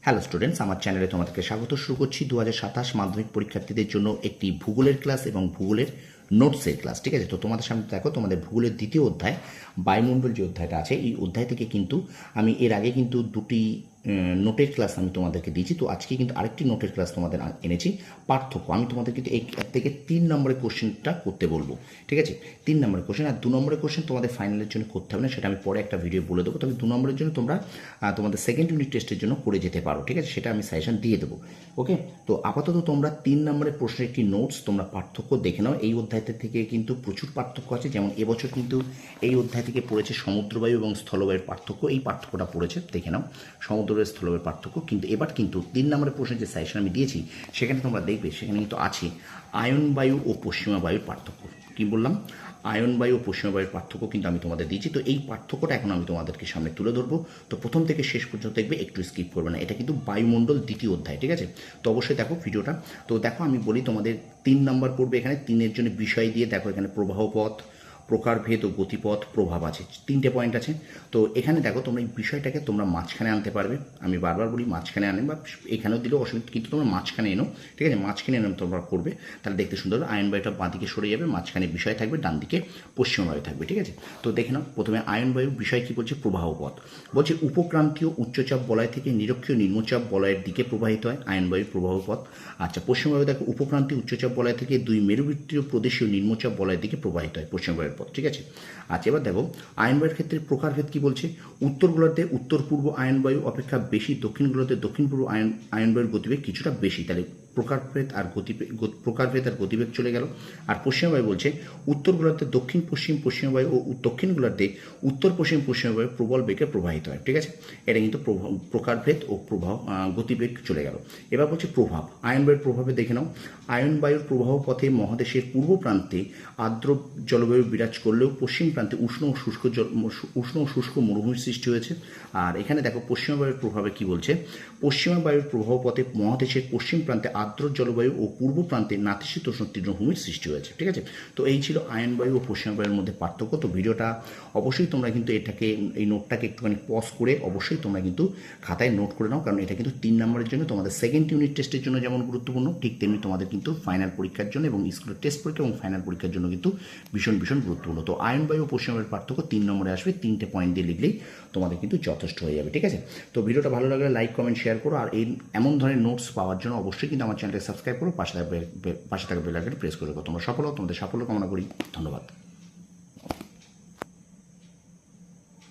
Hello students, আমার চ্যানেলে তোমাদেরকে স্বাগত। শুরু করছি 2027 মাধ্যমিক পরীক্ষার্থীদের জন্য একটি ভূগোলের ক্লাস এবং ভূগোলের নোটসের ক্লাস। ঠিক আছে, তো তোমাদের সামনে দেখো তোমাদের ভূগোলের দ্বিতীয় অধ্যায় বায়ুমণ্ডল যে অধ্যায়টা আছে, এই অধ্যায় থেকে কিন্তু আমি এর আগে কিন্তু দুটি নোটের ক্লাস আমি তোমাদেরকে দিয়েছি। তো আজকে কিন্তু আরেকটি নোটের ক্লাস তোমাদের এনেছি, পার্থক্য। আমি তোমাদের কিন্তু এই থেকে 3 নম্বরের কোশ্চেনটা করতে বলবো। ঠিক আছে, 3 নম্বরের কোশ্চেন। আর 2 নম্বরের কোশ্চেন তোমাদের ফাইনালের জন্য করতে হবে না, সেটা আমি পরে একটা ভিডিও বলে দেবো। তবে 2 নম্বরের জন্য তোমরা তোমাদের সেকেন্ড ইউনিট টেস্টের জন্য করে যেতে পারো। ঠিক আছে, সেটা আমি সাজেশন দিয়ে দেবো। ওকে, তো আপাতত তোমরা 3 নম্বরের প্রশ্নের একটি নোটস তোমরা পার্থক্য দেখে নাও। এই অধ্যায় থেকে কিন্তু প্রচুর পার্থক্য আছে। যেমন এবছর কিন্তু এই অধ্যায় থেকে পড়েছে সমুদ্রবায়ু এবং স্থলবায়ুর পার্থক্য। এই পার্থক্যটা পড়েছে, দেখে নাও, সমুদ্রের স্থলবায়ুর পার্থক্য। কিন্তু এবার কিন্তু 3 নম্বরের প্রশ্নের যে সাজেশন আমি দিয়েছি, সেখানে তোমরা দেখবে সেখানে কিন্তু আছে আয়ন বায়ু ও পশ্চিমা বায়ুর পার্থক্য। কি বললাম? আয়ন বায়ু ও পশ্চিমা বায়ুর পার্থক্য কিন্তু আমি তোমাদের দিয়েছি। তো এই পার্থক্যটা এখন আমি তোমাদেরকে সামনে তুলে ধরবো। তো প্রথম থেকে শেষ পর্যন্ত দেখবে, একটু স্কিপ করবে না। এটা কিন্তু বায়ুমণ্ডল দ্বিতীয় অধ্যায়। ঠিক আছে, তো অবশ্যই দেখো ভিডিওটা। তো দেখো, আমি বলি তোমাদের 3 নম্বর পড়বে এখানে। 3-এর জন্য বিষয় দিয়ে দেখো, এখানে প্রবাহ পথ, প্রকারভেদ ও গতিপথ, প্রভাব আছে, 3টে পয়েন্ট আছে। তো এখানে দেখো, তোমরা এই বিষয়টাকে তোমরা মাঝখানে আনতে পারবে। আমি বারবার বলি মাঝখানে আনে, বা এখানেও দিলেও অসুবিধা, কিন্তু তোমরা মাঝখানে এনো। ঠিক আছে, মাঝখানে এনে তোমরা করবে, তাহলে দেখতে সুন্দর হবে। আয়ন বায়ুটা বাঁ দিকে সরে যাবে, মাঝখানে বিষয় থাকবে, ডান দিকে পশ্চিম বায়ু থাকবে। ঠিক আছে, তো দেখে নাও প্রথমে আয়ন বায়ু বিষয় কি বলছে, প্রবাহ পথ বলছে উপক্রান্তীয় উচ্চচাপ বলয় থেকে নিরক্ষীয় নিম্নচাপ বলয়ের দিকে প্রবাহিত হয় আয়ন বায়ুর প্রবাহ পথ। আচ্ছা, পশ্চিম বায়ু দেখো উপক্রান্তীয় উচ্চচাপ বলয় থেকে 2 মেরুবৃত্তীয় প্রদেশীয় নিম্নচাপ বলয়ের দিকে প্রবাহিত হয় পশ্চিম বায়ুর পথ। ঠিক আছে, আচ্ছা, এবার দেখো আয়ন বায়ুর ক্ষেত্রে প্রকারভেদ কি বলছে। উত্তর গোলার্ধে উত্তর পূর্ব আয়ন বায়ু অপেক্ষা বেশি, দক্ষিণ গোলার্ধে দক্ষিণ পূর্ব আয়ন বায়ুর গতিবেগ কিছুটা বেশি। তাহলে প্রকারভেদ আর গতিবেগ চলে গেল। আর পশ্চিমা বায়ু বলছে উত্তর গোলার্ধে দক্ষিণ পশ্চিম পশ্চিমা বায়ু ও দক্ষিণ গোলার্ধে উত্তর পশ্চিম পশ্চিমা বায়ু প্রবল বেগে প্রবাহিত হয়। ঠিক আছে, এটা কিন্তু প্রকারভেদ ও গতিবেগ চলে গেল। এবার বলছে প্রভাব, আয়ন বায়ুর প্রভাবে দেখে নাও। আয়ন বায়ুর প্রবাহ পথে মহাদেশের পূর্ব প্রান্তে আর্দ্র জলবায়ু বিরাজ করলেও পশ্চিম প্রান্তে উষ্ণ ও শুষ্ক মরুভূমির সৃষ্টি হয়েছে। আর এখানে দেখো পশ্চিমা বায়ুর প্রভাবে কি বলছে। পশ্চিমা বায়ুর প্রবাহ পথে মহাদেশের পশ্চিম প্রান্তে আর্দ্র জলবায়ু ও পূর্ব প্রান্তে নাতিশীতোষ্ণ তৃণভূমির সৃষ্টি হয়েছে। ঠিক আছে, তো এই ছিল আয়ন বায়ু ও পশ্চিমা বায়ুর মধ্যে পার্থক্য। তো ভিডিওটা অবশ্যই তোমরা কিন্তু এই নোটটাকে একটুখানি পজ করে অবশ্যই তোমরা কিন্তু খাতায় নোট করে নাও, কারণ এটা কিন্তু 3 নম্বরের জন্য, তোমাদের সেকেন্ড ইউনিট টেস্টের জন্য যেমন গুরুত্বপূর্ণ, ঠিক তেমনি তোমাদের কিন্তু ফাইনাল পরীক্ষার জন্য এবং স্কুলের টেস্ট পরীক্ষা এবং ফাইনাল পরীক্ষার জন্য কিন্তু ভীষণ গুরুত্বপূর্ণ। তো আয়ন বায়ু ও পশ্চিমা বায়ুর পার্থক্য 3 নম্বরে আসবে। 3টে পয়েন্ট দিয়ে লিখলেই তোমাদের কিন্তু যথেষ্ট হয়ে যাবে। ঠিক আছে, তো ভিডিওটা ভালো লাগলে লাইক কমেন্ট শেয়ার করো। আর এই এমন ধরনের নোটস পাওয়ার জন্য অবশ্যই কিন্তু আমার চ্যানেলকে সাবস্ক্রাইব করো, পাশে থাকা বেল আইকনটি প্রেস করে রাখো। তোমরা সফল হও, তোমাদের সাফল্য কামনা করি। ধন্যবাদ।